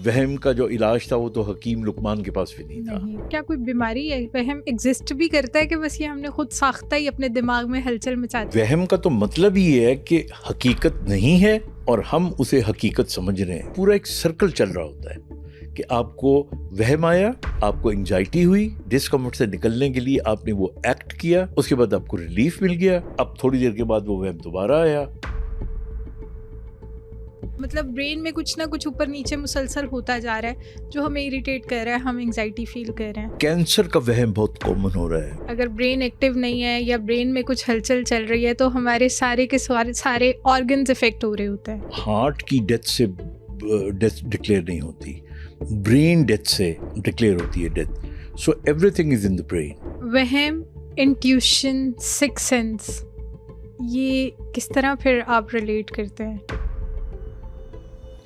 वहम का जो इलाज था वो तो हकीम लुकमान के पास भी नहीं था। नहीं, क्या कोई बीमारी है? वहम एग्जिस्ट भी करता है कि बस ये हमने खुद साख्ता ही अपने दिमाग में हलचल मचा दी? वहम का तो मतलब ही है कि हकीकत नहीं है और हम उसे हकीकत समझ रहे हैं। पूरा एक सर्कल चल रहा होता है कि आपको वहम आया, आपको एंजाइटी हुई, डिस्कम्फर्ट से निकलने के लिए आपने वो एक्ट किया, उसके बाद आपको रिलीफ मिल गया, अब थोड़ी देर के बाद वो वहम दोबारा आया। मतलब ब्रेन में कुछ ना कुछ ऊपर नीचे मुसलसल होता जा रहा है जो हमें इरिटेट कर रहा है, हम एंजाइटी फील कर रहे हैं। कैंसर का वहम बहुत कॉमन हो रहा है। अगर ब्रेन एक्टिव नहीं है या ब्रेन में कुछ हलचल चल रही है तो हमारे सारे के सारे ऑर्गन्स इफेक्ट हो रहे होते हैं। हार्ट की डेथ से डेथ डिक्लेयर नहीं होती, ब्रेन डेथ से डिक्लेयर होती है death. So everything is in the brain. वहम, इंट्यूशन, सिक्स सेंस, ये किस तरह फिर आप रिलेट करते हैं?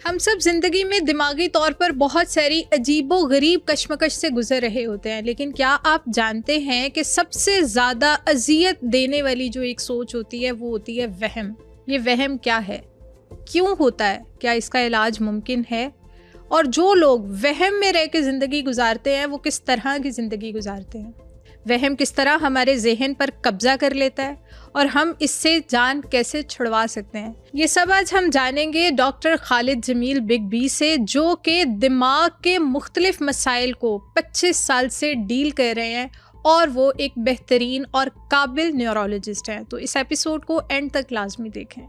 हम सब जिंदगी में दिमागी तौर पर बहुत सारी अजीबो गरीब कश्मकश से गुजर रहे होते हैं, लेकिन क्या आप जानते हैं कि सबसे ज़्यादा अजियत देने वाली जो एक सोच होती है वो होती है वहम। ये वहम क्या है, क्यों होता है, क्या इसका इलाज मुमकिन है, और जो लोग वहम में रह के ज़िंदगी गुजारते हैं वो किस तरह की ज़िंदगी गुजारते हैं, वहम किस तरह हमारे जहन पर कब्जा कर लेता है और हम इससे जान कैसे छुड़वा सकते हैं, ये सब आज हम जानेंगे doctor Khalid Jameel big B से, जो कि दिमाग के मुख्तलिफ मसाइल को 25 साल से डील कर रहे हैं और वो एक बेहतरीन और काबिल न्यूरोलॉजिस्ट हैं। तो इस एपिसोड को एंड तक लाजमी देखें।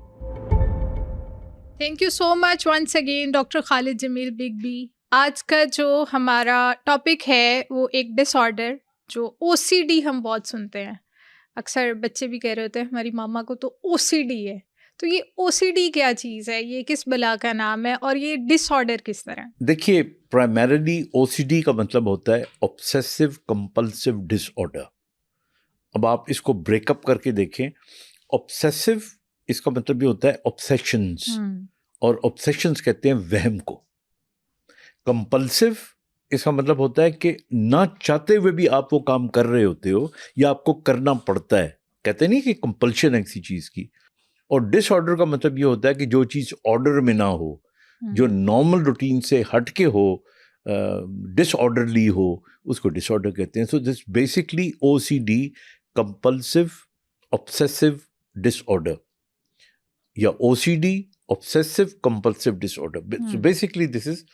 Thank you so much once again doctor Khalid Jameel big B. आज का जो हमारा टॉपिक है वो एक डिसऑर्डर जो OCD हम बहुत सुनते हैं, अक्सर बच्चे भी कह रहे होते हैं हमारी मामा को तो OCD है। तो ये OCD क्या चीज़ है, ये किस बला का नाम है और ये डिसऑर्डर किस तरह? देखिए, प्राइमरीली OCD का मतलब होता है ऑब्सेसिव कंपल्सिव डिसऑर्डर। अब आप इसको ब्रेकअप करके देखें। ऑब्सेसिव, इसका मतलब ये होता है ऑब्सेशंस, और ऑब्सेशंस कहते हैं वहम को। कंपल्सिव, इसका मतलब होता है कि ना चाहते हुए भी आप वो काम कर रहे होते हो या आपको करना पड़ता है। कहते नहीं कि कंपल्शन है किसी चीज़ की। और डिसऑर्डर का मतलब ये होता है कि जो चीज़ ऑर्डर में ना हो, जो नॉर्मल रूटीन से हट के हो, डिसऑर्डरली हो, उसको डिसऑर्डर कहते हैं। So this basically OCD, compulsive obsessive disorder, या OCD obsessive compulsive disorder. So basically this is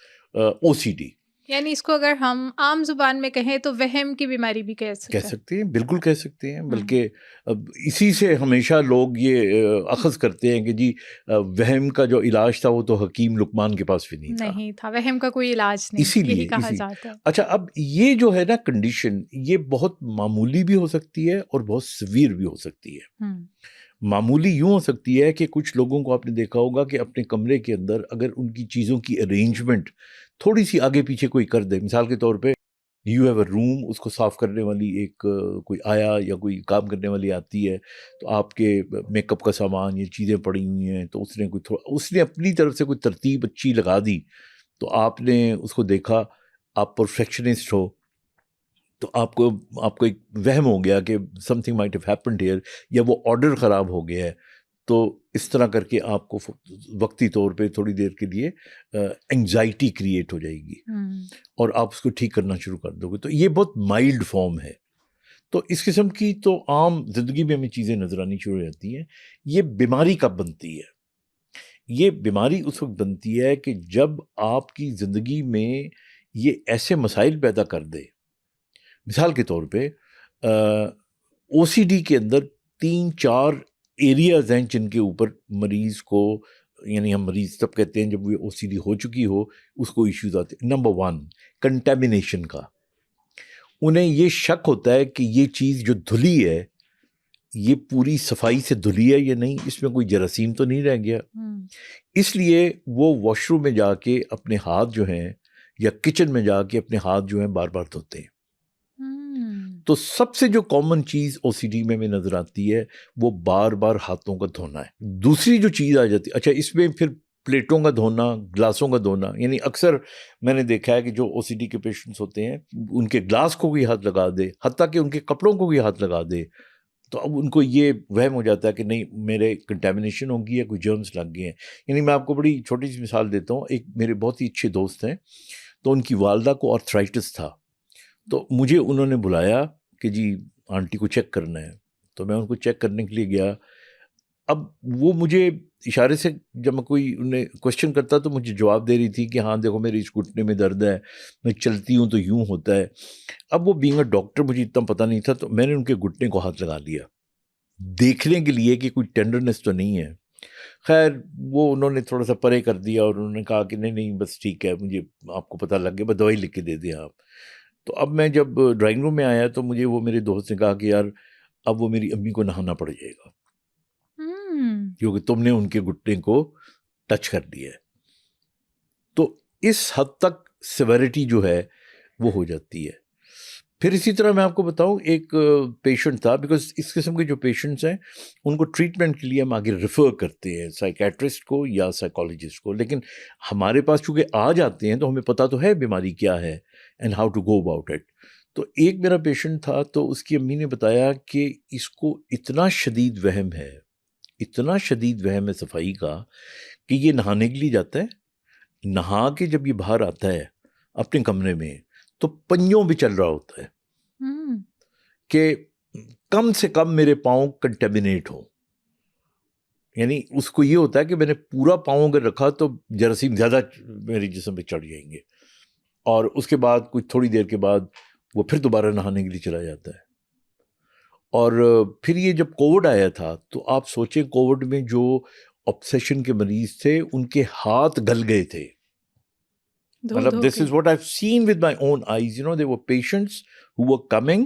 OCD। यानी इसको अगर हम आम जुबान में कहें तो वहम की बीमारी भी कह सकते हैं, बिल्कुल कह सकते हैं। बल्कि अब इसी से हमेशा लोग ये अखज़ करते हैं कि जी वहम का जो इलाज था वो तो हकीम लुकमान के पास भी नहीं था, वहम का कोई इलाज नहीं, यही कहा जाता है। अच्छा, अब ये जो है ना कंडीशन, ये बहुत मामूली भी हो सकती है और बहुत सीवियर भी हो सकती है। मामूली यूँ हो सकती है कि कुछ लोगों को आपने देखा होगा कि अपने कमरे के अंदर अगर उनकी चीज़ों की अरेंजमेंट थोड़ी सी आगे पीछे कोई कर दे, मिसाल के तौर पे यू हैव अ रूम, उसको साफ़ करने वाली एक कोई आया या कोई काम करने वाली आती है, तो आपके मेकअप का सामान, ये चीज़ें पड़ी हुई हैं, तो उसने अपनी तरफ से कोई तरतीब अच्छी लगा दी, तो आपने उसको देखा, आप परफेक्शनिस्ट हो, तो आपको एक वहम हो गया कि something might have happened here, या वो ऑर्डर ख़राब हो गया है। तो इस तरह करके आपको वक्ती तौर पे थोड़ी देर के लिए एंजाइटी क्रिएट हो जाएगी और आप उसको ठीक करना शुरू कर दोगे। तो ये बहुत माइल्ड फॉर्म है। तो इस किस्म की तो आम जिंदगी में हमें चीज़ें नजर आनी शुरू हो जाती हैं। ये बीमारी कब बनती है? ये बीमारी उस वक्त बनती है कि जब आपकी ज़िंदगी में ये ऐसे मसाइल पैदा कर दे। मिसाल के तौर पे OCD के अंदर 3-4 एरियाज हैं जिनके ऊपर मरीज़ को, यानी हम मरीज़ तब कहते हैं जब वो OCD हो चुकी हो, उसको इश्यूज आते हैं। नंबर 1, कंटेमिनेशन का। उन्हें ये शक होता है कि ये चीज़ जो धुली है, ये पूरी सफाई से धुली है या नहीं, इसमें कोई जरासीम तो नहीं रह गया। इसलिए वो वॉशरूम में जाके अपने हाथ जो हैं, या किचन में जाके अपने हाथ जो हैं बार बार धोते हैं। तो सबसे जो कॉमन चीज़ OCD में नज़र आती है वो बार बार हाथों का धोना है। दूसरी जो चीज़ आ जाती है, अच्छा इसमें फिर प्लेटों का धोना, ग्लासों का धोना, यानी अक्सर मैंने देखा है कि जो OCD के पेशेंट्स होते हैं उनके ग्लास को भी हाथ लगा दे, हत्ता कि उनके कपड़ों को भी हाथ लगा दे, तो अब उनको ये वहम हो जाता है कि नहीं मेरे कंटेमिनेशन होगी या कोई जर्म्स लग गए हैं। यानी मैं आपको बड़ी छोटी सी मिसाल देता हूँ, एक मेरे बहुत ही अच्छे दोस्त हैं, तो उनकी वालदा को आर्थराइटिस था, तो मुझे उन्होंने बुलाया कि जी आंटी को चेक करना है, तो मैं उनको चेक करने के लिए गया। अब वो मुझे इशारे से जब मैं कोई उन्हें क्वेश्चन करता तो मुझे जवाब दे रही थी कि हाँ देखो मेरे इस घुटने में दर्द है, मैं चलती हूँ तो यूँ होता है। अब वो बीइंग अ डॉक्टर मुझे इतना पता नहीं था, तो मैंने उनके घुटने को हाथ लगा लिया देखने के लिए कि कोई टेंडरनेस तो नहीं है। खैर वो उन्होंने थोड़ा सा परे कर दिया और उन्होंने कहा कि नहीं नहीं बस ठीक है, मुझे आपको पता लग गया, बस दवाई लिख के दे दिया आप। तो अब मैं जब ड्राइंग रूम में आया तो मुझे वो मेरे दोस्त ने कहा कि यार अब वो मेरी अम्मी को नहाना पड़ जाएगा क्योंकि तुमने उनके घुटने को टच कर दिया है। तो इस हद तक सिविरिटी जो है वो हो जाती है। फिर इसी तरह मैं आपको बताऊं, एक पेशेंट था, बिकॉज इस किस्म के जो पेशेंट्स हैं उनको ट्रीटमेंट के लिए हम आगे रेफर करते हैं साइकेट्रिस्ट को या साइकोलॉजिस्ट को, लेकिन हमारे पास चूंकि आ जाते हैं तो हमें पता तो है बीमारी क्या है and how to go about it. तो एक मेरा पेशेंट था, तो उसकी अम्मी ने बताया कि इसको इतना शदीद वहम है, इतना शदीद वहम है सफाई का कि ये नहाने के लिए जाता है, नहा के जब ये बाहर आता है अपने कमरे में तो पंजों भी चल रहा होता है कि कम से कम मेरे पाँव कंटेमिनेट हो। यानी उसको ये होता है कि मैंने पूरा पाँव अगर रखा तो जरासीम ज़्यादा मेरे जिस्म पे चढ़ जाएंगे, और उसके बाद कुछ थोड़ी देर के बाद वो फिर दोबारा नहाने के लिए चला जाता है। और फिर ये जब कोविड आया था तो आप सोचें, कोविड में जो ऑब्सेशन के मरीज थे उनके हाथ गल गए थे। मतलब this is what I have seen with my own eyes, you know, there were patients who were coming,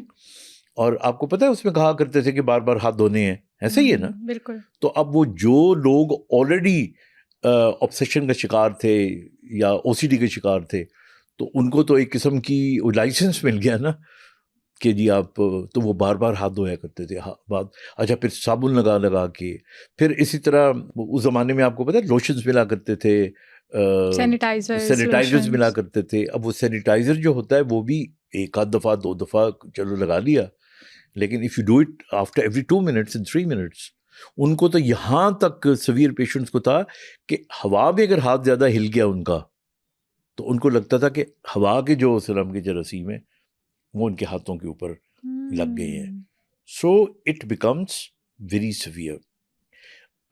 और आपको पता है उसमें कहा करते थे कि बार बार हाथ धोने हैं, ऐसे ही है ना। बिल्कुल। तो अब वो जो लोग ऑलरेडी ऑब्सेशन का शिकार थे या ओसीडी के शिकार थे, तो उनको तो एक किस्म की लाइसेंस मिल गया ना कि जी आप, तो वो बार बार हाथ धोया करते थे। बात अच्छा, फिर साबुन लगा लगा के, फिर इसी तरह उस ज़माने में आपको पता है लोशंस मिला करते थे, सैनिटाइजर्स मिला करते थे। अब वो सैनिटाइजर जो होता है वो भी एक आध दफ़ा 2 दफ़ा चलो लगा लिया, लेकिन if you do it after every 2 minutes and 3 minutes, उनको तो यहाँ तक सीवियर पेशेंट्स को था कि हवा में अगर हाथ ज़्यादा हिल गया उनका तो उनको लगता था कि हवा के जो सलाम के जरासीम है वो उनके हाथों के ऊपर लग गए हैं। So it becomes very severe.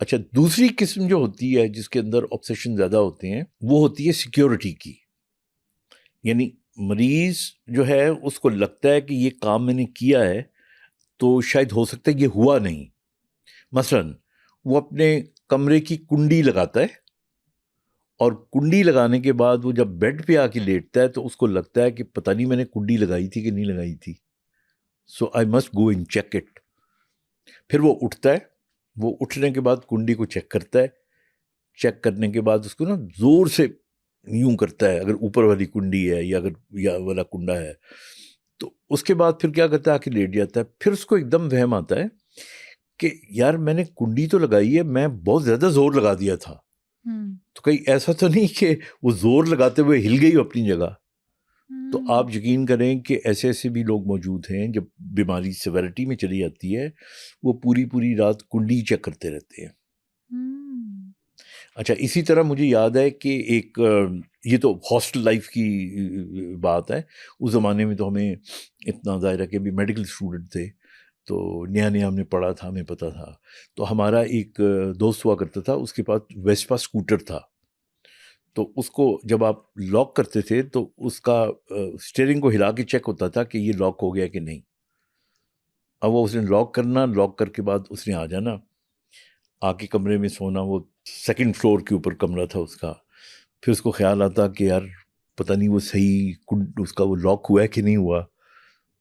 अच्छा, दूसरी किस्म जो होती है जिसके अंदर ऑब्सेशन ज़्यादा होते हैं वो होती है सिक्योरिटी की। यानी मरीज जो है उसको लगता है कि ये काम मैंने किया है तो शायद हो सकता है ये हुआ नहीं। मसलन वो अपने कमरे की कुंडी लगाता है और कुंडी लगाने के बाद वो जब बेड पे आके लेटता है तो उसको लगता है कि पता नहीं मैंने कुंडी लगाई थी कि नहीं लगाई थी, so I must go and check it. फिर वो उठता है, वो उठने के बाद कुंडी को चेक करता है, चेक करने के बाद उसको ना जोर से यूं करता है अगर ऊपर वाली कुंडी है या अगर या वाला कुंडा है, तो उसके बाद फिर क्या करता है, आके लेट जाता है। फिर उसको एकदम वहम आता है कि यार मैंने कुंडी तो लगाई है, मैं बहुत ज़्यादा जोर लगा दिया था, तो कहीं ऐसा तो नहीं कि वो जोर लगाते हुए हिल गई अपनी जगह। तो आप यकीन करें कि ऐसे ऐसे भी लोग मौजूद हैं जब बीमारी सिविरिटी में चली जाती है वो पूरी पूरी रात कुंडी चेक करते रहते हैं। अच्छा, इसी तरह मुझे याद है कि एक ये तो हॉस्टल लाइफ की बात है। उस ज़माने में तो हमें इतना ज़ाहिर है कि अभी मेडिकल स्टूडेंट थे तो नया नया हमने पढ़ा था, हमें पता था। तो हमारा एक दोस्त हुआ करता था, उसके पास वेस्पा स्कूटर था, तो उसको जब आप लॉक करते थे तो उसका स्टीयरिंग को हिला के चेक होता था कि ये लॉक हो गया कि नहीं। अब वो उसने लॉक करना, लॉक करके बाद उसने आ जाना, आके कमरे में सोना। वो 2nd फ्लोर के ऊपर कमरा था उसका। फिर उसको ख्याल आता कि यार पता नहीं वो सही उसका वो लॉक हुआ है कि नहीं हुआ,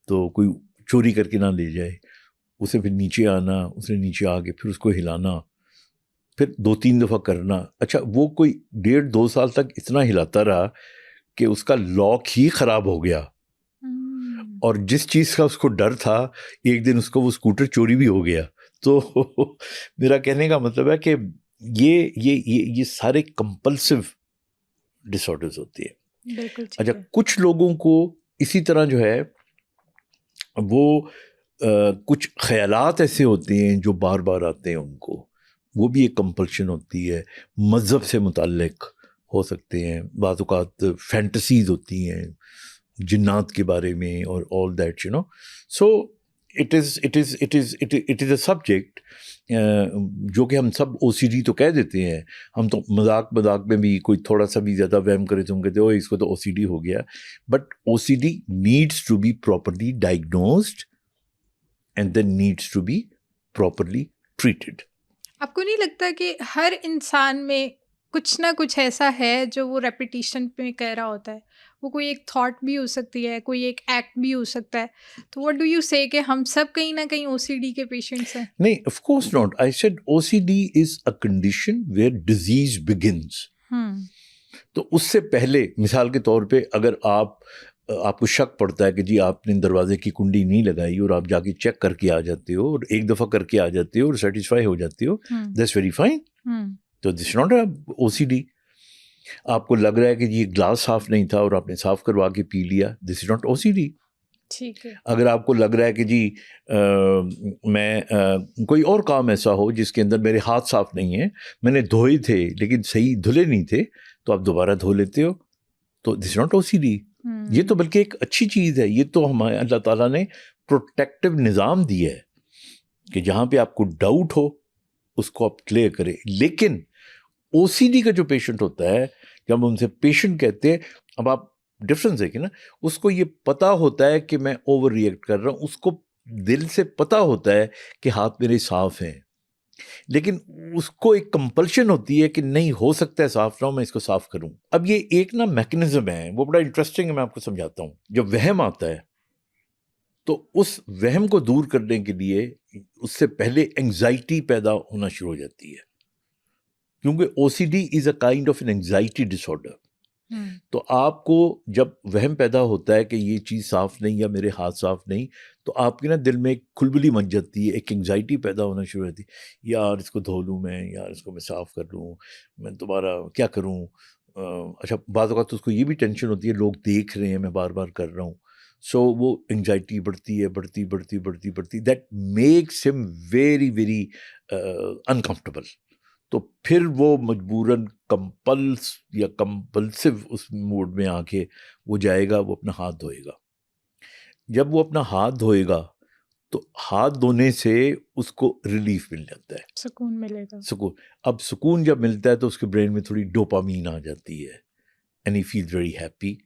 तो कोई चोरी करके ना ले जाए। उसे फिर नीचे आना, उसने नीचे आके फिर उसको हिलाना, फिर 2-3 दफ़ा करना। अच्छा, वो कोई 1.5-2 साल तक इतना हिलाता रहा कि उसका लॉक ही ख़राब हो गया। और जिस चीज़ का उसको डर था, एक दिन उसको वो स्कूटर चोरी भी हो गया। तो मेरा कहने का मतलब है कि ये सारे कंपल्सिव डिसऑर्डर्स होती है। अच्छा, कुछ लोगों को इसी तरह जो है वो कुछ ख़यालात ऐसे होते हैं जो बार बार आते हैं उनको, वो भी एक कंपल्शन होती है। मज़हब से मुताल्लिक हो सकते हैं, बाज़ औक़ात फैंटसीज़ होती हैं जिन्नात के बारे में और all that, you know. So it is a subject जो कि हम सब OCD तो कह देते हैं। हम तो मजाक मजाक में भी कोई थोड़ा सा भी ज़्यादा वहम करे तो हम कहते हो इसको तो OCD हो गया। But OCD needs to be properly diagnosed and then needs to be properly treated. आपको नहीं लगता कि हर इंसान में कुछ ना कुछ ऐसा है जो वो रेपिटेशन पे कह रहा होता है? वो कोई एक थॉट भी हो सकती है, कोई एक एक्ट भी हो सकता है। तो व्हाट डू यू से कि हम सब कहीं ना कहीं OCD के पेशेंट्स हैं? नहीं, of course not. I said OCD is a condition where disease begins. तो उससे पहले मिसाल के तौर पे अगर आपको शक पड़ता है कि जी आपने दरवाजे की कुंडी नहीं लगाई और आप जाके चेक करके आ जाते हो और एक दफ़ा करके आ जाते हो और सेटिस्फाई हो जाते हो, दैट्स वेरी फाइन। तो दिस नॉट अ OCD। आपको लग रहा है कि जी ग्लास साफ नहीं था और आपने साफ करवा के पी लिया, दिस इज नॉट OCD। ठीक है। अगर आपको लग रहा है कि जी कोई और काम ऐसा हो जिसके अंदर मेरे हाथ साफ नहीं है, मैंने धोए थे लेकिन सही धुले नहीं थे, तो आप दोबारा धो लेते हो, तो दिस नॉट OCD। ये तो बल्कि एक अच्छी चीज़ है। ये तो हमारे अल्लाह ताला ने प्रोटेक्टिव निज़ाम दिया है कि जहाँ पे आपको डाउट हो उसको आप क्लियर करें। लेकिन OCD का जो पेशेंट होता है, जब हम उनसे पेशेंट कहते हैं, अब आप डिफरेंस है कि ना, उसको ये पता होता है कि मैं ओवर रिएक्ट कर रहा हूँ, उसको दिल से पता होता है कि हाथ मेरे साफ हैं, लेकिन उसको एक कंपल्शन होती है कि नहीं हो सकता है साफ ना हो, मैं इसको साफ करूं। अब ये एक ना मैकेनिज्म है, वो बड़ा इंटरेस्टिंग है, मैं आपको समझाता हूं। जब वहम आता है तो उस वहम को दूर करने के लिए उससे पहले एंजाइटी पैदा होना शुरू हो जाती है, क्योंकि OCD is a kind of N anxiety disorder. तो आपको जब वहम पैदा होता है कि ये चीज़ साफ़ नहीं या मेरे हाथ साफ़ नहीं, तो आपके ना दिल में एक खुलबली मच जाती है, एक एंग्जाइटी पैदा होना शुरू होती है, यार इसको धो लूँ मैं, यार इसको मैं साफ़ कर लूँ, मैं दोबारा क्या करूँ। अच्छा, बाज़ औक़ात तो उसको ये भी टेंशन होती है, लोग देख रहे हैं मैं बार बार कर रहा हूँ। सो वो एंग्जाइटी बढ़ती है, बढ़ती, that makes him very very uncomfortable. तो फिर वो मजबूरन कंपल्सिव उस मूड में आके वो जाएगा, वो अपना हाथ धोएगा। जब वो अपना हाथ धोएगा तो हाथ धोने से उसको रिलीफ मिल जाता है, सुकून मिलेगा। सुकून। अब सुकून जब मिलता है तो उसके ब्रेन में थोड़ी डोपामीन आ जाती है and he feel very happy,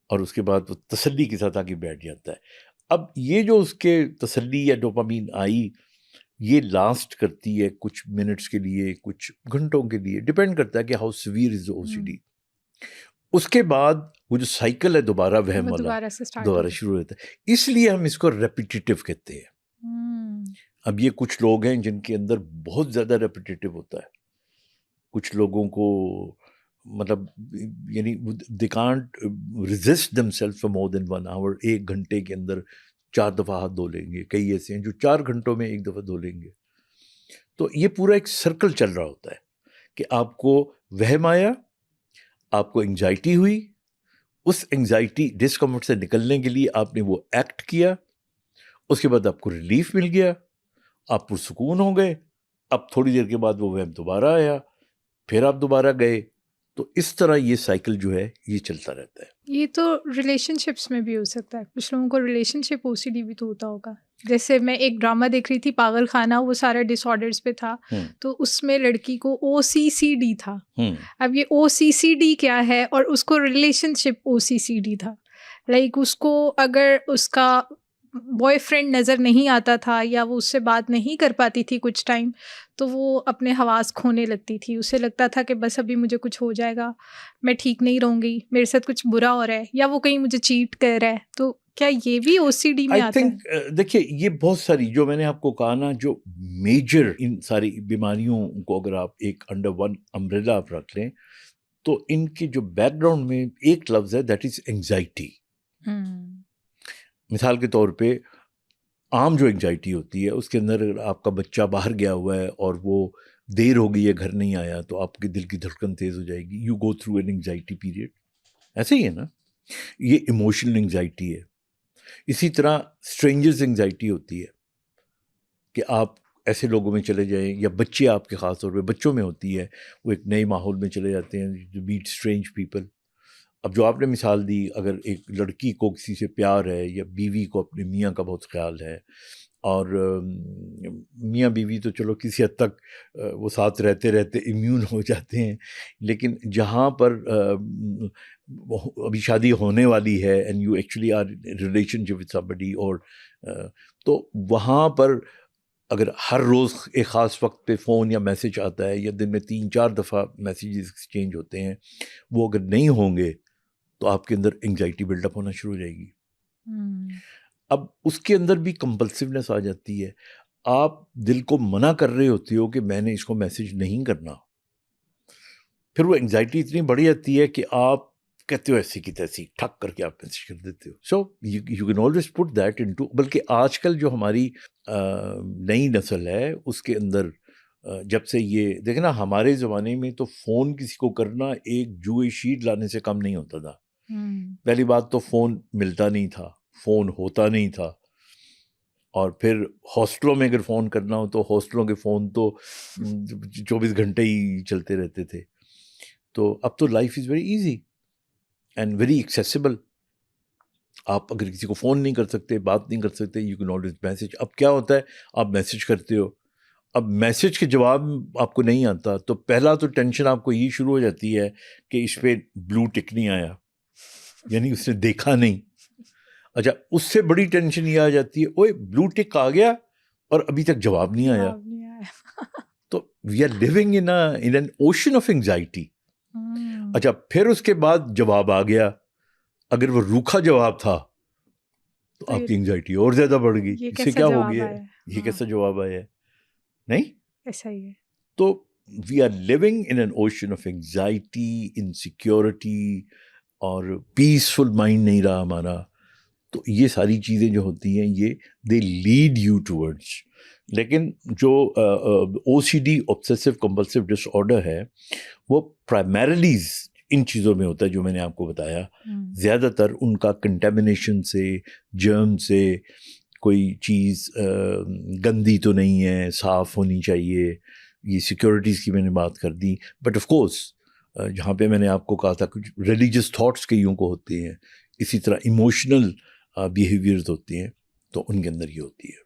और उसके बाद वो तसल्ली के साथ आके बैठ जाता है। अब ये जो उसके तसल्ली या डोपामीन आई, ये लास्ट करती है कुछ मिनट्स के लिए, कुछ घंटों के लिए, डिपेंड करता है कि हाउ सीवियर इज OCD। उसके बाद वो जो साइकिल है दोबारा वहम वाला दोबारा शुरू होता है। इसलिए हम इसको रेपिटेटिव कहते हैं। अब ये कुछ लोग हैं जिनके अंदर बहुत ज़्यादा रेपिटेटिव होता है। कुछ लोगों को मतलब यानी they can't resist themselves for more than 1 hour. 1 घंटे के अंदर 4 दफ़ा हाथ धो लेंगे। कई ऐसे हैं जो 4 घंटों में 1 दफ़ा धो लेंगे। तो ये पूरा एक सर्कल चल रहा होता है कि आपको वहम आया, आपको एंग्जाइटी हुई, उस एंग्जाइटी डिस्कम्फर्ट से निकलने के लिए आपने वो एक्ट किया, उसके बाद आपको रिलीफ मिल गया, आप पुरसुकून हो गए। अब थोड़ी देर के बाद वो वहम दोबारा आया, फिर आप दोबारा गए। तो इस तरह ये साइकिल जो है ये चलता रहता है। ये तो रिलेशनशिप्स में भी हो सकता है। कुछ लोगों को रिलेशनशिप OCD भी तो होता होगा। जैसे मैं एक ड्रामा देख रही थी पागल खाना, वो सारा डिसऑर्डर्स पे था, तो उसमें लड़की को OCCD था। अब ये OCCD क्या है और उसको रिलेशनशिप OCCD था। लाइक उसको अगर उसका बॉयफ्रेंड नज़र नहीं आता था या वो उससे बात नहीं कर पाती थी कुछ टाइम, तो वो अपने हवास खोने लगती थी। उसे लगता था कि बस अभी मुझे कुछ हो जाएगा, मैं ठीक नहीं रहूँगी, मेरे साथ कुछ बुरा हो रहा है या वो कहीं मुझे चीट कर रहा है। तो क्या ये भी OCD में आता है? देखिए, ये बहुत सारी जो मैंने आपको कहा ना, जो मेजर इन सारी बीमारियों को अगर आप एक अंडर वन अम्ब्रेला आप रख लें, तो इनके जो बैकग्राउंड में एक लफ्ज़ है, दैट इज़ एंग्जाइटी। मिसाल के तौर पे आम जो एंग्जाइटी होती है उसके अंदर आपका बच्चा बाहर गया हुआ है और वो देर हो गई है, घर नहीं आया, तो आपके दिल की धड़कन तेज़ हो जाएगी। You go through an anxiety period. ऐसे ही है ना, ये इमोशनल एंग्जाइटी है। इसी तरह स्ट्रेंजर्स एंजाइटी होती है कि आप ऐसे लोगों में चले जाएं, या बच्चे आपके ख़ास तौर पे बच्चों में होती है, वो एक नए माहौल में चले जाते हैं, टू मीट स्ट्रेंज पीपल। अब जो आपने मिसाल दी, अगर एक लड़की को किसी से प्यार है या बीवी को अपने मियाँ का बहुत ख्याल है, और मियाँ बीवी तो चलो किसी हद तक वो साथ रहते रहते इम्यून हो जाते हैं, लेकिन जहाँ पर अभी शादी होने वाली है and you actually are relationship with somebody, और तो वहाँ पर अगर हर रोज़ एक ख़ास वक्त पे फ़ोन या मैसेज आता है, या दिन में 3-4 दफ़ा मैसेजेस एक्सचेंज होते हैं, वो अगर नहीं होंगे तो आपके अंदर एंजाइटी बिल्डअप होना शुरू हो जाएगी। अब उसके अंदर भी कंपल्सिवनेस आ जाती है। आप दिल को मना कर रहे होते हो कि मैंने इसको मैसेज नहीं करना, फिर वो एंजाइटी इतनी बढ़ जाती है कि आप कहते हो ऐसी की तैसी ठक करके आप मैसेज कर देते हो। So you can always put that into, बल्कि आजकल जो हमारी नई नस्ल है उसके अंदर जब से ये देखे ना, हमारे ज़माने में तो फ़ोन किसी को करना एक जुए शीट लाने से कम नहीं होता था। पहली बात तो फ़ोन मिलता नहीं था, फ़ोन होता नहीं था, और फिर हॉस्टलों में अगर फ़ोन करना हो तो हॉस्टलों के फ़ोन तो 24 घंटे ही चलते रहते थे। तो अब तो life is very easy and very accessible. आप अगर किसी को फ़ोन नहीं कर सकते, बात नहीं कर सकते, यू कैन ऑलवेज मैसेज। अब क्या होता है, आप मैसेज करते हो, अब मैसेज के जवाब आपको नहीं आता, तो पहला तो टेंशन आपको ये शुरू हो जाती है कि इस पर ब्लू टिक नहीं आया, यानी उसने देखा नहीं। अच्छा, उससे बड़ी टेंशन ये आ जाती है, ओए ब्लू टिक आ गया और अभी तक जवाब नहीं आया। तो we are living in an ocean of anxiety. अच्छा, फिर उसके बाद जवाब आ गया, अगर वो रूखा जवाब था तो आपकी एंजाइटी और ज्यादा बढ़ गई, इससे क्या हो गया, ये कैसा जवाब आया है, नहीं ऐसा ही है। तो we are living in an ocean of anxiety, insecurity, और पीसफुल माइंड नहीं रहा हमारा। तो ये सारी चीज़ें जो होती हैं, ये दे लीड यू टूवर्ड्स। लेकिन जो OCD ऑब्सेसिव कंपल्सिव डिसऑर्डर है, वो प्राइमरीली इन चीज़ों में होता है जो मैंने आपको बताया। ज़्यादातर उनका कंटेमिनेशन से, जर्म से, कोई चीज़ गंदी तो नहीं है, साफ़ होनी चाहिए, ये सिक्योरिटीज़ की मैंने बात कर दी। बट ऑफ कोर्स जहाँ पे मैंने आपको कहा था कुछ रिलीजियस थॉट्स कईयों को होते हैं, इसी तरह इमोशनल बिहेवियर्स होती हैं, तो उनके अंदर ये होती है।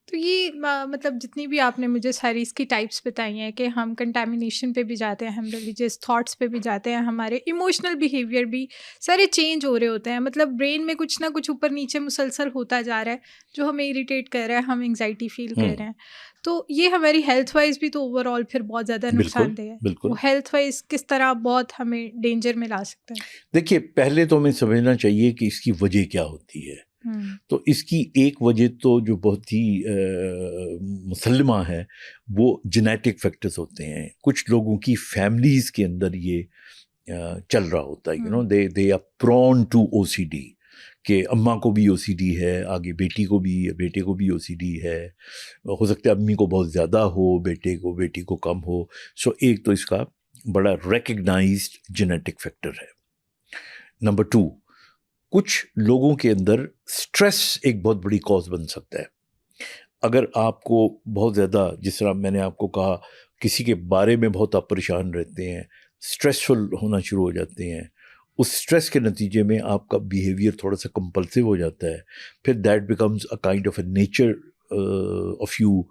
तो ये मतलब जितनी भी आपने मुझे सारी इसकी टाइप्स बताई हैं कि हम कंटेमिनेशन पे भी जाते हैं, हम रिलीजियस थॉट्स पे भी जाते हैं, हमारे इमोशनल बिहेवियर भी सारे चेंज हो रहे होते हैं, मतलब ब्रेन में कुछ ना कुछ ऊपर नीचे मुसलसल होता जा रहा है जो हमें इरिटेट कर रहा है, हम एंग्जाइटी फील कर रहे हैं। तो ये हमारी हेल्थ वाइज भी तो ओवरऑल फिर बहुत ज़्यादा नुकसानदेह है। बिल्कुल। वो हेल्थ वाइज किस तरह बहुत हमें डेंजर में ला सकता है? देखिए, पहले तो हमें समझना चाहिए कि इसकी वजह क्या होती है। तो इसकी एक वजह तो जो बहुत ही मुसल्लमा है, वो जेनेटिक फैक्टर्स होते हैं। कुछ लोगों की फैमिलीज़ के अंदर ये चल रहा होता है, you know, they are prone to OCD, कि अम्मा को भी OCD है, आगे बेटी को भी, बेटे को भी OCD है, हो सकता है अम्मी को बहुत ज़्यादा हो, बेटी को कम हो। सो एक तो इसका बड़ा रिकग्नाइज्ड जेनेटिक फैक्टर है। नंबर 2, कुछ लोगों के अंदर स्ट्रेस एक बहुत बड़ी कॉज बन सकता है। अगर आपको बहुत ज़्यादा, जिस तरह मैंने आपको कहा, किसी के बारे में बहुत आप परेशान रहते हैं, स्ट्रेसफुल होना शुरू हो जाते हैं, उस स्ट्रेस के नतीजे में आपका बिहेवियर थोड़ा सा कंपल्सिव हो जाता है, फिर that becomes a kind of a nature of you.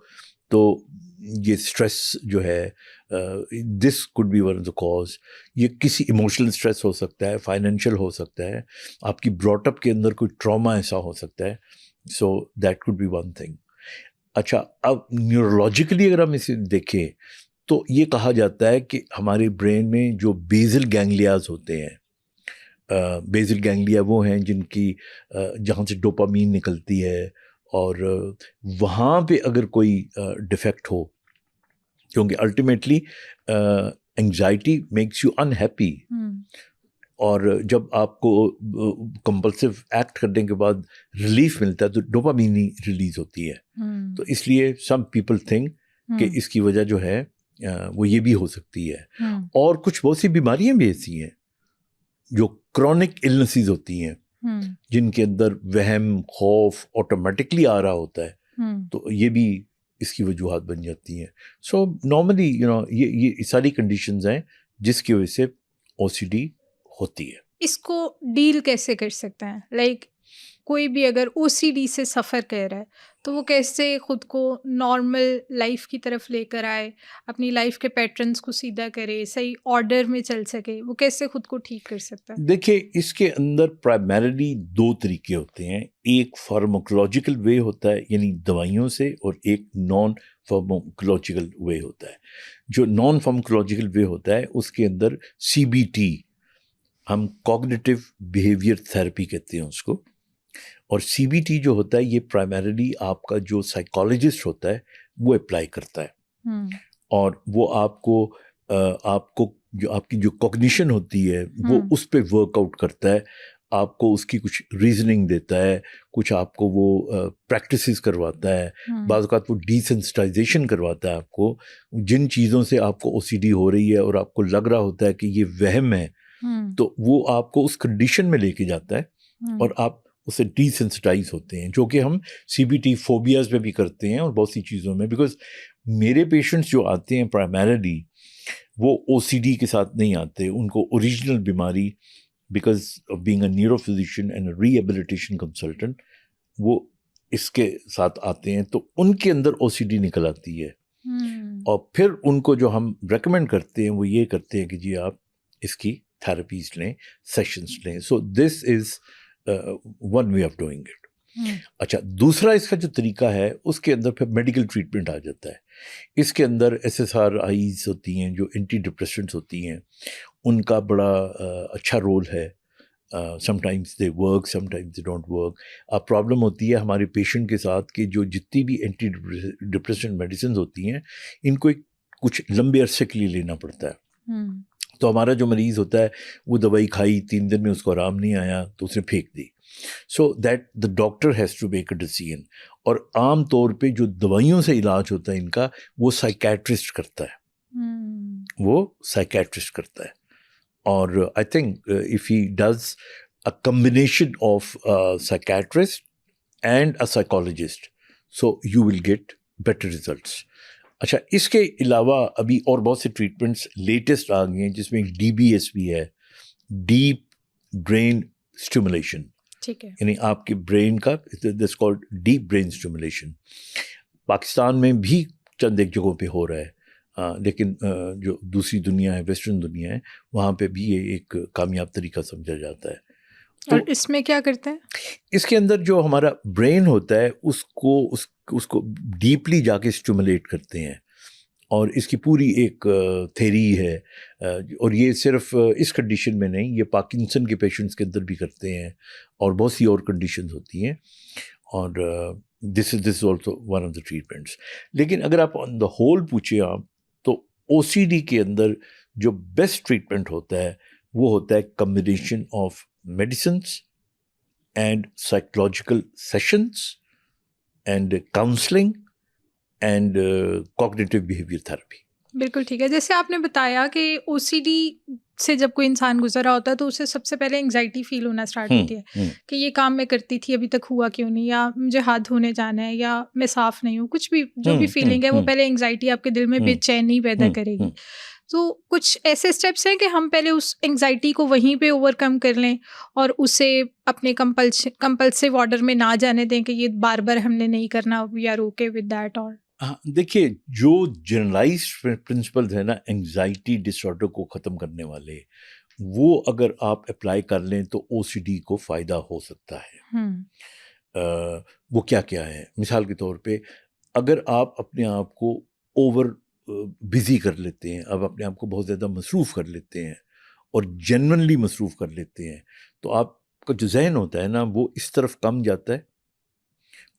तो ये स्ट्रेस जो है, this could be one of the cause. ये किसी इमोशनल स्ट्रेस हो सकता है, फाइनेंशियल हो सकता है, आपकी ब्रॉटअप के अंदर कोई ट्रॉमा ऐसा हो सकता है। So that could be one thing. अच्छा, अब न्यूरोलॉजिकली अगर हम इसे देखें तो ये कहा जाता है कि हमारे ब्रेन में जो बेसल गैंग्लियाज होते हैं, बेसल गैंग्लिया वो हैं जिनकी जहाँ से डोपामीन निकलती है, और वहाँ पे अगर कोई डिफेक्ट हो, क्योंकि ultimately anxiety makes you unhappy, और जब आपको कंपल्सिव एक्ट करने के बाद रिलीफ मिलता है तो डोपामीन ही रिलीज होती है। तो इसलिए सम पीपल थिंक कि इसकी वजह जो है वो ये भी हो सकती है। और कुछ बहुत सी बीमारियां भी ऐसी हैं जो क्रॉनिक इलनेसेस होती हैं, जिनके अंदर वहम खौफ ऑटोमेटिकली आ रहा होता है, तो ये भी इसकी वजूहात बन जाती हैं. सो नॉर्मली ये सारी कंडीशंस हैं जिसकी वजह से OCD होती है. इसको डील कैसे कर सकते हैं? लाइक कोई भी अगर OCD से सफ़र कर रहा है तो वो कैसे खुद को नॉर्मल लाइफ की तरफ लेकर आए, अपनी लाइफ के पैटर्न्स को सीधा करे, सही ऑर्डर में चल सके, वो कैसे खुद को ठीक कर सकता है? देखिए, इसके अंदर प्राइमरीली 2 तरीके होते हैं. एक फार्माकोलॉजिकल वे होता है यानी दवाइयों से, और एक नॉन फार्माकोलॉजिकल वे होता है. जो नॉन फार्माकोलॉजिकल वे होता है उसके अंदर CBT, हम कॉग्निटिव बिहेवियर थेरेपी कहते हैं उसको. और CBT जो होता है ये प्राइमरीली आपका जो साइकोलॉजिस्ट होता है वो अप्लाई करता है. और वो आपको जो आपकी जो कॉग्निशन होती है वो उस पे वर्कआउट करता है. आपको उसकी कुछ रीजनिंग देता है, कुछ आपको वो प्रैक्टिसेस करवाता है, बाज़ औक़ात वो डिसेंसिटाइजेशन करवाता है आपको. जिन चीज़ों से आपको OCD हो रही है और आपको लग रहा होता है कि ये वहम है, तो वो आपको उस कंडीशन में लेके जाता है और आप उससे डिसेंसिटाइज होते हैं, जो कि हम CBT फोबियाज में भी करते हैं और बहुत सी चीज़ों में. बिकॉज मेरे पेशेंट्स जो आते हैं प्राइमरीली वो OCD के साथ नहीं आते, उनको ओरिजिनल बीमारी, because of being a neurophysician and rehabilitation consultant, वो इसके साथ आते हैं. तो उनके अंदर OCD निकल आती है. और फिर उनको जो हम रेकमेंड करते हैं वो ये करते हैं कि जी आप इसकी थेरेपीज लें, सेशंस लें. So this is one way of doing it. अच्छा, दूसरा इसका जो तरीका है उसके अंदर फिर मेडिकल ट्रीटमेंट आ जाता है. इसके अंदर SSRIs होती हैं जो एंटी डिप्रेसेंट्स होती हैं, उनका बड़ा अच्छा रोल है. Sometimes they work, sometimes they don't work. अब प्रॉब्लम होती है हमारे पेशेंट के साथ कि जो जितनी भी एंटी डिप्रेसेंट मेडिसिन होती हैं इनको कुछ लंबे अरसे के लिए लेना पड़ता है. तो हमारा जो मरीज़ होता है वो दवाई खाई, 3 दिन में उसको आराम नहीं आया तो उसने फेंक दी. So that the doctor has to make a decision. और आम तौर पे जो दवाइयों से इलाज होता है इनका वो साइकेट्रिस्ट करता है. वो साइकेट्रिस्ट करता है. और I think if he does a combination of psychiatrist and a psychologist, so you will get better results. अच्छा, इसके अलावा अभी और बहुत से ट्रीटमेंट्स लेटेस्ट आ गए हैं जिसमें DBS भी है, डीप ब्रेन स्टिमुलेशन. ठीक है. यानी आपके ब्रेन का, this called deep brain stimulation. Pakistan में भी चंद एक जगहों पे हो रहा है, लेकिन जो दूसरी दुनिया है, वेस्टर्न दुनिया है, वहाँ पे भी ये एक कामयाब तरीका समझा जाता है. और इसमें क्या करते हैं? इसके अंदर जो हमारा ब्रेन होता है उसको डीपली जाके स्टिमुलेट करते हैं. और इसकी पूरी एक थेरी है. और ये सिर्फ इस कंडीशन में नहीं, ये पार्किंसन के पेशेंट्स के अंदर भी करते हैं और बहुत सी और कंडीशंस होती हैं. और this is also one of the treatments. लेकिन अगर आप ऑन द होल पूछे आप, तो OCD के अंदर जो बेस्ट ट्रीटमेंट होता है वो होता है combination of medicines and psychological sessions and counseling and cognitive behavior therapy. बिल्कुल ठीक है. जैसे आपने बताया कि OCD से जब कोई इंसान गुजरा होता है तो उसे सबसे पहले एंग्जाइटी फील होना स्टार्ट होती है कि ये काम मैं करती थी अभी तक हुआ क्यों नहीं, या मुझे हाथ धोने जाना है, या मैं साफ नहीं हूँ, कुछ भी जो भी फीलिंग है वो पहले एंग्जाइटी आपके दिल में बेचैनी पैदा करेगी. तो कुछ ऐसे स्टेप्स हैं कि हम पहले उस एंग्जाइटी को वहीं पे ओवरकम कर लें और उसे अपने कंपल्सिव ऑर्डर में ना जाने दें कि ये बार बार हमने नहीं करना, we are okay with that. और हाँ, देखिए, जो जनरलाइज्ड प्रिंसिपल्स है ना एंग्जाइटी डिसऑर्डर को ख़त्म करने वाले, वो अगर आप अप्लाई कर लें तो OCD को फ़ायदा हो सकता है. वो क्या क्या है? मिसाल के तौर पे, अगर आप अपने आप को ओवर बिज़ी कर लेते हैं, अब अपने आप को बहुत ज़्यादा मसरूफ़ कर लेते हैं और जेन्युइनली मसरूफ़ कर लेते हैं, तो आपका जो जहन होता है ना वो इस तरफ कम जाता है.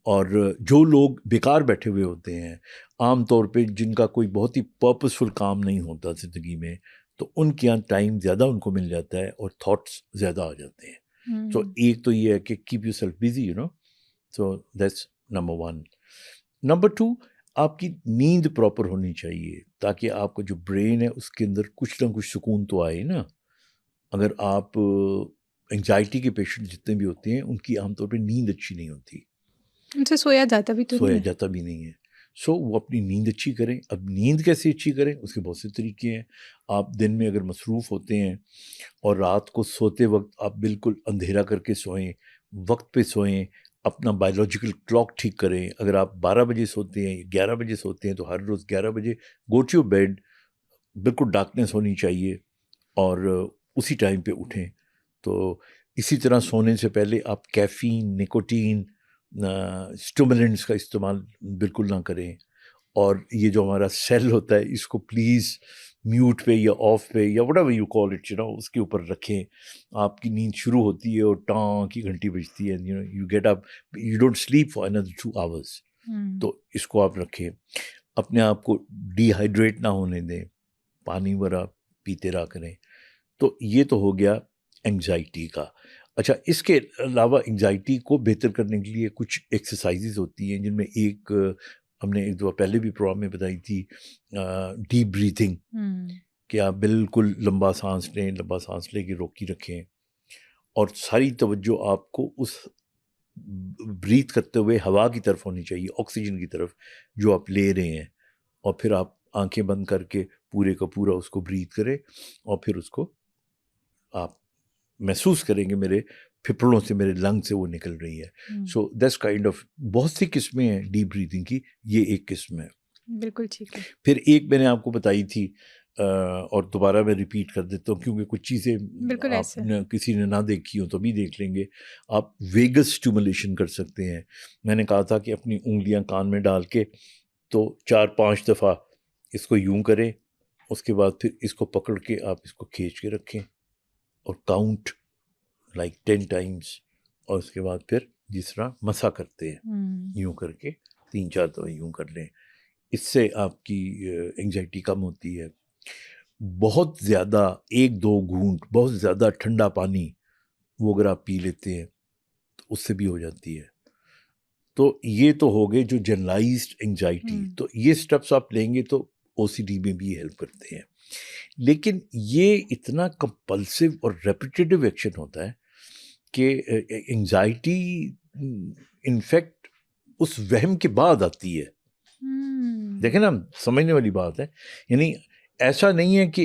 और जो लोग बेकार बैठे हुए होते हैं, आम तौर पे जिनका कोई बहुत ही पर्पसफुल काम नहीं होता ज़िंदगी में, तो उनके यहाँ टाइम ज़्यादा उनको मिल जाता है और थॉट्स ज़्यादा आ जाते हैं. तो एक तो ये है कि keep yourself busy, so that's number 1. Number 2, आपकी नींद प्रॉपर होनी चाहिए ताकि आपका जो ब्रेन है उसके अंदर कुछ ना कुछ सुकून तो आए ना. अगर आप एंजाइटी के पेशेंट जितने भी होते हैं उनकी आमतौर पे नींद अच्छी नहीं होती, उनसे सोया जाता भी तो सोया जाता भी नहीं है। सो वो अपनी नींद अच्छी करें। अब नींद कैसे अच्छी करें, उसके बहुत से तरीके हैं। आप दिन में अगर मसरूफ़ होते हैं और रात को सोते वक्त आप बिल्कुल अंधेरा करके सोएं, वक्त पे सोएं, अपना बायोलॉजिकल क्लॉक ठीक करें। अगर आप 12 बजे सोते हैं, 11 बजे सोते हैं, तो हर रोज़ 11 बजे गो टू योर बेड, बिल्कुल डार्कनेस होनी चाहिए और उसी टाइम पे उठें। तो इसी तरह सोने से पहले आप कैफ़ीन, निकोटीन, स्टिमुलेंट्स का इस्तेमाल बिल्कुल ना करें। और ये जो हमारा सेल होता है इसको प्लीज़ म्यूट पे या ऑफ पे या व्हाटएवर यू कॉल इट, उसके ऊपर रखें। आपकी नींद शुरू होती है और टाँ की घंटी बजती है, you get up, you don't sleep for another 2 hours. तो इसको आप रखें। अपने आप को डिहाइड्रेट ना होने दें, पानी वगैरह पीते रहा करें। तो ये तो हो गया एंग्जाइटी का। अच्छा, इसके अलावा एंग्जाइटी को बेहतर करने के लिए कुछ एक्सरसाइजेज होती हैं, जिनमें एक हमने एक दो पहले भी प्रोग्राम में बताई थी, डीप ब्रीथिंग, कि आप बिल्कुल लंबा सांस लें, लंबा सांस लेके रोकी रखें और सारी तवज्जो आपको उस ब्रीथ करते हुए हवा की तरफ होनी चाहिए, ऑक्सीजन की तरफ जो आप ले रहे हैं। और फिर आप आंखें बंद करके पूरे का पूरा उसको ब्रीथ करें और फिर उसको आप महसूस करेंगे मेरे फेफड़ों से, मेरे लंग से वो निकल रही है। सो दैट्स काइंड ऑफ, बहुत सी किस्में हैं डीप ब्रीथिंग की, ये एक किस्म है। बिल्कुल ठीक है। फिर एक मैंने आपको बताई थी और दोबारा मैं रिपीट कर देता हूँ क्योंकि कुछ चीज़ें आप किसी ने ना देखी हो तो भी देख लेंगे। आप वेगस स्टिमुलेशन कर सकते हैं। मैंने कहा था कि अपनी उंगलियां कान में डाल के तो 4-5 दफ़ा इसको यूं करें, उसके बाद फिर इसको पकड़ के आप इसको खींच के रखें और काउंट लाइक 10 टाइम्स, और उसके बाद फिर जिस तरह मसा करते हैं यूं करके 3-4 दफ़ा यूं कर लें। इससे आपकी एंग्जाइटी कम होती है। बहुत ज़्यादा 1-2 घूंट बहुत ज़्यादा ठंडा पानी वो अगर आप पी लेते हैं तो उससे भी हो जाती है। तो ये तो हो गए जो जनरलाइज्ड एंग्जाइटी। तो ये स्टेप्स आप लेंगे तो ओसीडी में भी हेल्प करते हैं। लेकिन ये इतना कंपल्सिव और रेपिटेटिव एक्शन होता है कि एंग्जाइटी इनफैक्ट उस वहम के बाद आती है। देखें ना, समझने वाली बात है। यानी ऐसा नहीं है कि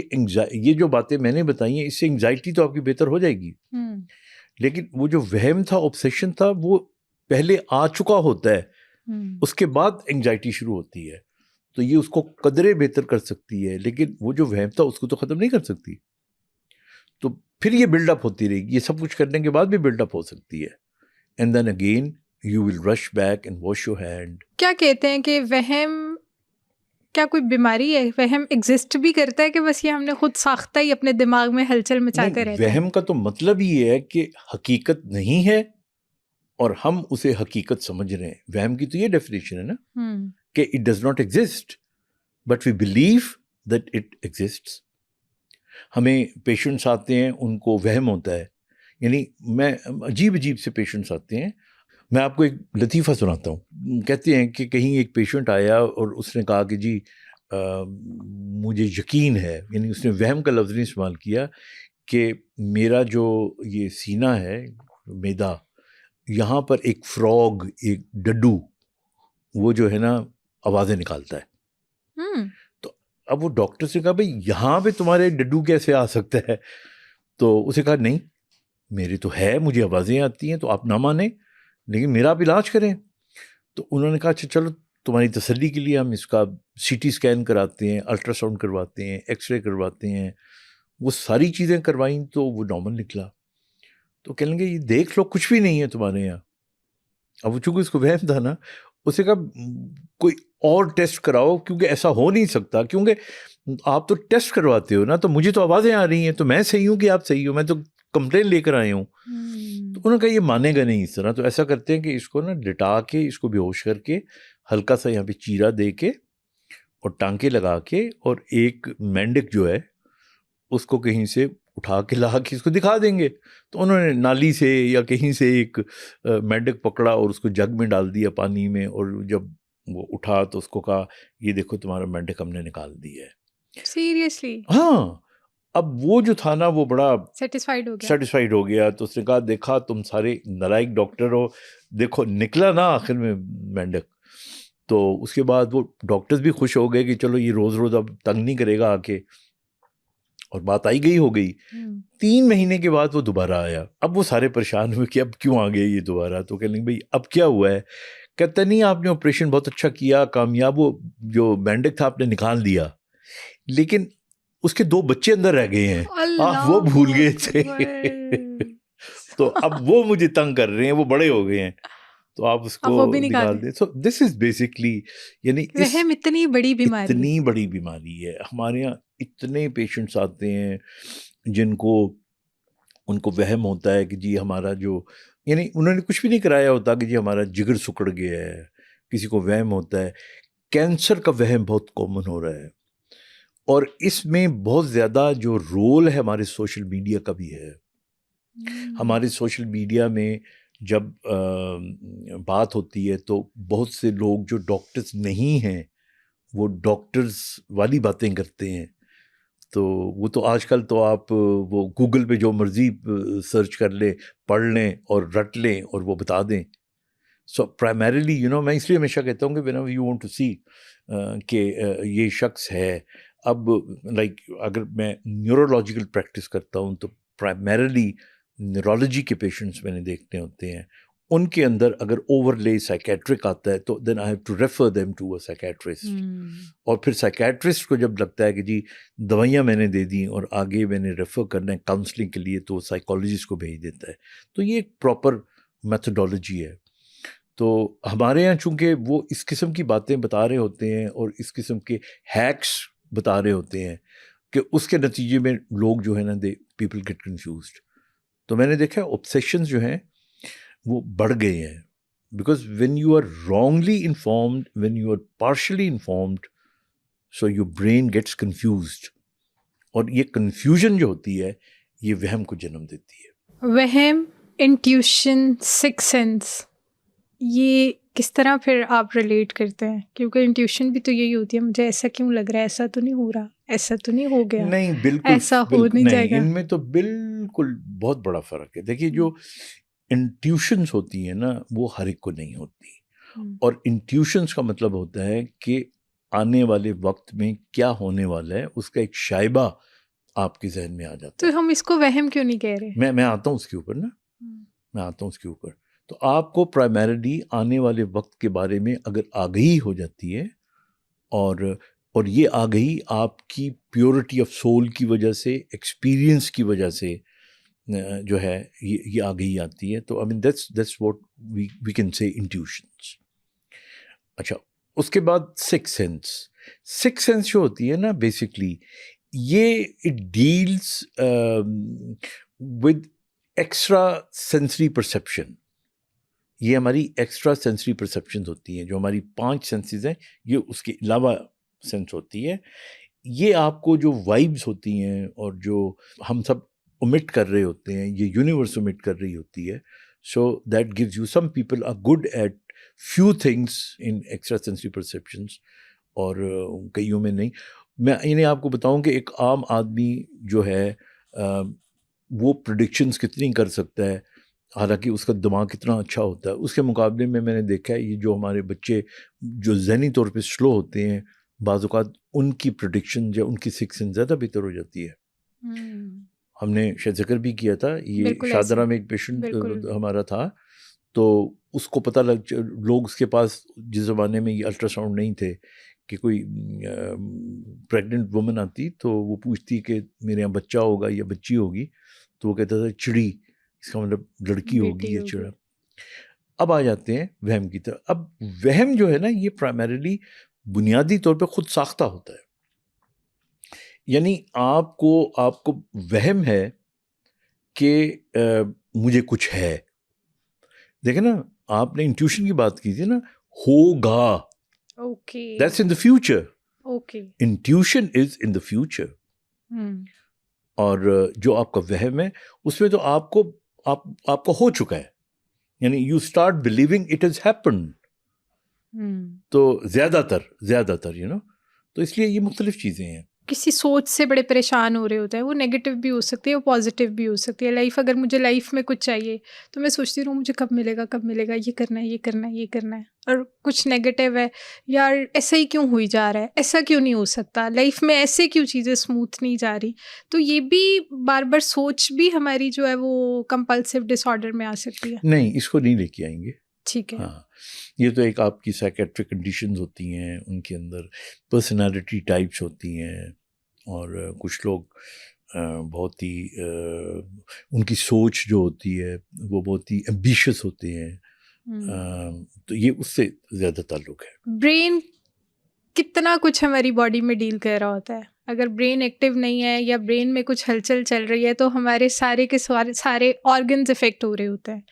ये जो बातें मैंने बताई हैं इससे एंग्जाइटी तो आपकी बेहतर हो जाएगी, लेकिन वो जो वहम था, ऑब्सेशन था, वो पहले आ चुका होता है, उसके बाद एंग्जाइटी शुरू होती है। तो ये उसको कदरे बेहतर कर सकती है, लेकिन वो जो वहम था उसको तो ख़त्म नहीं कर सकती। तो फिर ये बिल्डअप होती रहेगी, ये सब कुछ करने के बाद भी बिल्डअप हो सकती है। And then again you will rush back and wash your hand. क्या कहते हैं कि वहम क्या कोई बीमारी है? वहम एग्जिस्ट भी करता है कि बस ये हमने खुद साख्ता ही अपने दिमाग में हलचल मचाते रहते हैं? वहम का तो मतलब ये है कि हकीकत नहीं है और हम उसे हकीकत समझ रहे हैं। वहम की तो ये डेफिनेशन है ना, कि it does not exist but we believe that it exists. हमें पेशेंट्स आते हैं, उनको वहम होता है, यानी मैं अजीब अजीब से पेशेंट्स आते हैं। मैं आपको एक लतीफ़ा सुनाता हूँ। कहते हैं कि कहीं एक पेशेंट आया और उसने कहा कि जी मुझे यकीन है, यानी उसने वहम का लफ्ज़ नहीं इस्तेमाल किया, कि मेरा जो ये सीना है, मैदा, यहाँ पर एक फ्रॉग, एक डड्डू, वो जो है ना आवाज़ें निकालता है। तो अब वो डॉक्टर से कहा, भाई यहाँ पे तुम्हारे डड्डू कैसे आ सकता है? तो उसे कहा नहीं, मेरे तो है, मुझे आवाज़ें आती हैं, तो आप ना माने लेकिन मेरा आप इलाज करें। तो उन्होंने कहा अच्छा चलो तुम्हारी तसल्ली के लिए हम इसका सीटी स्कैन कराते हैं, अल्ट्रासाउंड करवाते हैं, एक्सरे करवाते हैं। वो सारी चीज़ें करवाई तो वो नॉर्मल निकला। तो कह लेंगे ये देख लो कुछ भी नहीं है तुम्हारे यहाँ। अब चूँकि उसको वहम था ना, उसे कहा कोई और टेस्ट कराओ, क्योंकि ऐसा हो नहीं सकता, क्योंकि आप तो टेस्ट करवाते हो ना, तो मुझे तो आवाज़ें आ रही हैं, तो मैं सही हूँ कि आप सही हो? मैं तो कंप्लेन लेकर आए हूँ। तो उन्होंने कहा ये मानेगा नहीं इस तरह। तो ऐसा करते हैं कि इसको ना लिटा के, इसको बेहोश करके, हल्का सा यहाँ पे चीरा दे के और टांके लगा के, और एक मेंढक जो है उसको कहीं से उठा के ला के इसको दिखा देंगे। तो उन्होंने नाली से या कहीं से एक मेंढक पकड़ा और उसको जग में डाल दिया पानी में, और जब वो उठा तो उसको कहा ये देखो तुम्हारा मेंढक हमने निकाल दिया है। सीरियसली? हाँ। अब वो जो था ना वो बड़ा सेटिस्फाइड हो गया। तो उसने कहा देखा तुम सारे नालायक डॉक्टर हो, देखो निकला ना आखिर में मेंढक। तो उसके बाद वो डॉक्टर्स भी खुश हो गए कि चलो ये रोज रोज अब तंग नहीं करेगा आके, और बात आई गई हो गई। 3 महीने के बाद वो दोबारा आया। अब वो सारे परेशान हुए कि अब क्यों आ गए ये दोबारा। तो कहने भाई अब क्या हुआ है? कहता नहीं आपने ऑपरेशन बहुत अच्छा किया, कामयाब, वो जो मेंढक था आपने निकाल दिया, लेकिन उसके 2 बच्चे अंदर रह गए हैं, आप वो भूल गए थे। तो अब वो मुझे तंग कर रहे हैं, वो बड़े हो गए हैं, तो आप उसको निकाल दें। सो दिस इज बेसिकली, यानी वहम इतनी बड़ी बीमारी है। हमारे यहाँ इतने पेशेंट्स आते हैं जिनको उनको वहम होता है कि जी हमारा जो, यानी उन्होंने कुछ भी नहीं कराया होता कि जी हमारा जिगर सिकुड़ गया है। किसी को वहम होता है। कैंसर का वहम बहुत कॉमन हो रहा है, और इसमें बहुत ज़्यादा जो रोल है हमारे सोशल मीडिया का भी है। हमारे सोशल मीडिया में जब बात होती है तो बहुत से लोग जो डॉक्टर्स नहीं हैं वो डॉक्टर्स वाली बातें करते हैं। तो वो तो आजकल तो आप वो गूगल पे जो मर्जी सर्च कर लें, पढ़ लें और रट लें और वो बता दें। सो प्राइमरीली मैं इसलिए हमेशा कहता हूँ कि व्हेनेवर यू वांट टू सी कि ये शख्स है। अब अगर मैं न्यूरोलॉजिकल प्रैक्टिस करता हूँ तो प्राइमरीली न्यूरोलॉजी के पेशेंट्स मैंने देखने होते हैं। उनके अंदर अगर ओवरले साइकेट्रिक आता है तो then I have to refer them to a psychiatrist. और फिर साइकेट्रिस्ट को जब लगता है कि जी दवाइयाँ मैंने दे दी और आगे मैंने रेफर करना है काउंसलिंग के लिए, तो साइकोलॉजिस्ट को भेज देता है। तो ये एक प्रॉपर मेथोडोलॉजी है। तो हमारे यहाँ चूँकि वो इस किस्म की बातें बता रहे होते हैं और इस किस्म के हैक्स बता रहे होते हैं कि उसके नतीजे में लोग जो है ना पीपल गेट कन्फ्यूज्ड। तो मैंने देखा ऑब्सेशंस जो हैं वो बढ़ गए हैं, because when you are wrongly informed, when you are partially informed, so your brain gets confused, और ये कन्फ्यूजन जो होती है ये वहम को जन्म देती है। वहम, इंट्यूशन, सिक्स सेंस, ये किस तरह फिर आप रिलेट करते हैं? क्योंकि इंट्यूशन भी तो यही होती है, मुझे ऐसा क्यों लग रहा है, ऐसा तो नहीं हो रहा, ऐसा तो नहीं हो गया, नहीं बिल्कुल ऐसा हो नहीं जाएगा। इनमें तो बिल्कुल बहुत बड़ा फर्क है। देखिए जो इंट्यूशंस होती है ना वो हर एक को नहीं होती, और इंट्यूशंस का मतलब होता है कि आने वाले वक्त में क्या होने वाला है उसका एक शायबा आपके जहन में आ जाता है। तो हम इसको वहम क्यों नहीं कह रहे? मैं आता हूँ उसके ऊपर ना, मैं आता हूँ उसके ऊपर। तो आपको प्राइमरीली आने वाले वक्त के बारे में अगर आगाही हो जाती है, और ये आगाही आपकी प्योरिटी ऑफ सोल की वजह से, एक्सपीरियंस की वजह से जो है ये आगाही आती है, तो I mean that's what we can say intuitions. अच्छा, उसके बाद सिक्स सेंस जो होती है ना, बेसिकली ये it deals with extra sensory perception. ये हमारी एक्स्ट्रा सेंसरी परसेप्शन होती हैं, जो हमारी 5 सेंसेस हैं ये उसके अलावा सेंस होती है। ये आपको जो वाइब्स होती हैं और जो हम सब ओमिट कर रहे होते हैं, ये यूनिवर्स ओमिट कर रही होती है। So that gives you, some people are good at few things in extra sensory perceptions और कईयों में नहीं। मैं इन्हें आपको बताऊं कि एक आम आदमी जो है वो प्रेडिक्शंस कितनी कर सकता है, हालांकि उसका दिमाग कितना अच्छा होता है, उसके मुकाबले में मैंने देखा है ये जो हमारे बच्चे जो ज़हनी तौर पे स्लो होते हैं, बाज़ औक़ात उनकी प्रेडिक्शन या उनकी सिक्स सेंस ज़्यादा बेहतर हो जाती है। हमने शायद जिक्र भी किया था, ये शादरा में एक पेशेंट हमारा था, तो उसको पता लोग उसके पास जिस ज़माने में ये अल्ट्रासाउंड नहीं थे कि कोई प्रेग्नेंट वुमन आती तो वो पूछती कि मेरे यहाँ बच्चा होगा या बच्ची होगी, तो वो कहता था चिड़ी, इसका मतलब लड़की होगी या चिड़ा। अब आ जाते हैं वहम की तरफ। अब वहम जो है ना ये प्राइमरीली बुनियादी तौर पे खुद साख्ता होता है, यानी आपको वहम है कि मुझे कुछ है। देखें ना, आपने इंट्यूशन की बात की थी ना, होगा, okay, that's in the future, okay, intuition is in the future. और जो आपका वहम है उसमें तो आपको हो चुका है, यानी you start believing it has happened. तो ज्यादातर तो इसलिए ये मुख्तलिफ चीजें हैं किसी सोच से बड़े परेशान हो रहे होते हैं, वो नेगेटिव भी हो सकती है, वो पॉजिटिव भी हो सकती है। लाइफ, अगर मुझे लाइफ में कुछ चाहिए तो मैं सोचती रहूँ मुझे कब मिलेगा, कब मिलेगा, ये करना है, ये करना है, ये करना है। और कुछ नेगेटिव है, यार ऐसा ही क्यों हुई जा रहा है, ऐसा क्यों नहीं हो सकता, लाइफ में ऐसे क्यों चीज़ें स्मूथ नहीं जा रही। तो ये भी बार बार सोच भी हमारी जो है वो कंपल्सिव डिसऑर्डर में आ सकती है। नहीं, इसको नहीं लेके आएंगे। ठीक है। हाँ, ये तो एक आपकी साइकेट्रिक कंडीशंस होती हैं, उनके अंदर पर्सनालिटी टाइप्स होती हैं, और कुछ लोग बहुत ही उनकी सोच जो होती है वो बहुत ही एम्बिशियस होते हैं। तो ये उससे ज़्यादा ताल्लुक है। ब्रेन कितना कुछ हमारी बॉडी में डील कर रहा होता है। अगर ब्रेन एक्टिव नहीं है या ब्रेन में कुछ हलचल चल रही है तो हमारे सारे के सारे ऑर्गन्स इफेक्ट हो रहे होते हैं।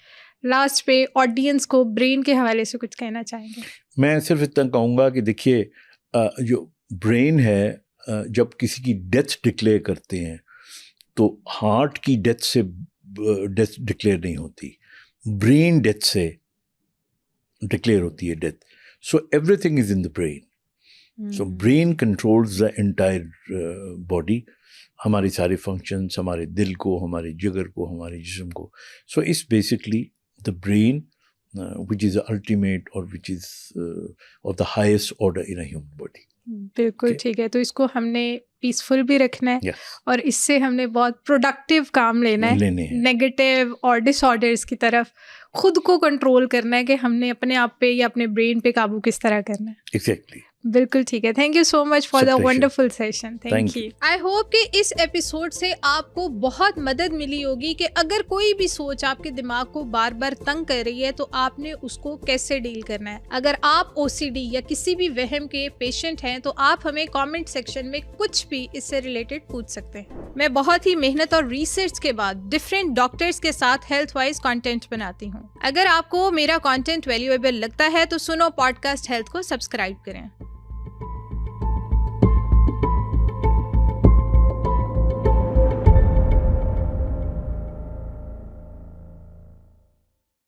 लास्ट पे ऑडियंस को ब्रेन के हवाले से कुछ कहना चाहेंगे? मैं सिर्फ इतना कहूँगा कि देखिए, जो ब्रेन है, जब किसी की डेथ डिक्लेयर करते हैं तो हार्ट की डेथ से डेथ डिक्लेयर नहीं होती, ब्रेन डेथ से डिक्लेयर होती है death. So everything is in the brain. So brain controls the entire body, हमारे सारे फंक्शंस, हमारे दिल को, हमारे जिगर को, हमारे जिस्म को। So it's basically the brain which is the ultimate or which is of the highest order in a human body. बिल्कुल ठीक है। तो इसको हमने पीसफुल भी रखना है, और इससे हमने बहुत प्रोडक्टिव काम लेना है। नेगेटिव और डिसऑर्डर्स की तरफ खुद को कंट्रोल करना है कि हमने अपने आप पे या अपने ब्रेन पे काबू किस तरह करना है। एग्जैक्टली। बिल्कुल ठीक है। Thank you so much for the wonderful session. Thank you. I hope कि इस एपिसोड से आपको बहुत मदद मिली होगी कि अगर कोई भी सोच आपके दिमाग को बार बार तंग कर रही है तो आपने उसको कैसे डील करना है। अगर आप ओसीडी या किसी भी वहम के पेशेंट हैं तो आप हमें कमेंट सेक्शन में कुछ भी इससे रिलेटेड पूछ सकते हैं। मैं बहुत ही मेहनत और रिसर्च के बाद डिफरेंट डॉक्टर्स के साथ हेल्थ वाइज कंटेंट बनाती हूँ। अगर आपको मेरा कंटेंट वैल्यूएबल लगता है तो सुनो पॉडकास्ट हेल्थ को सब्सक्राइब करें।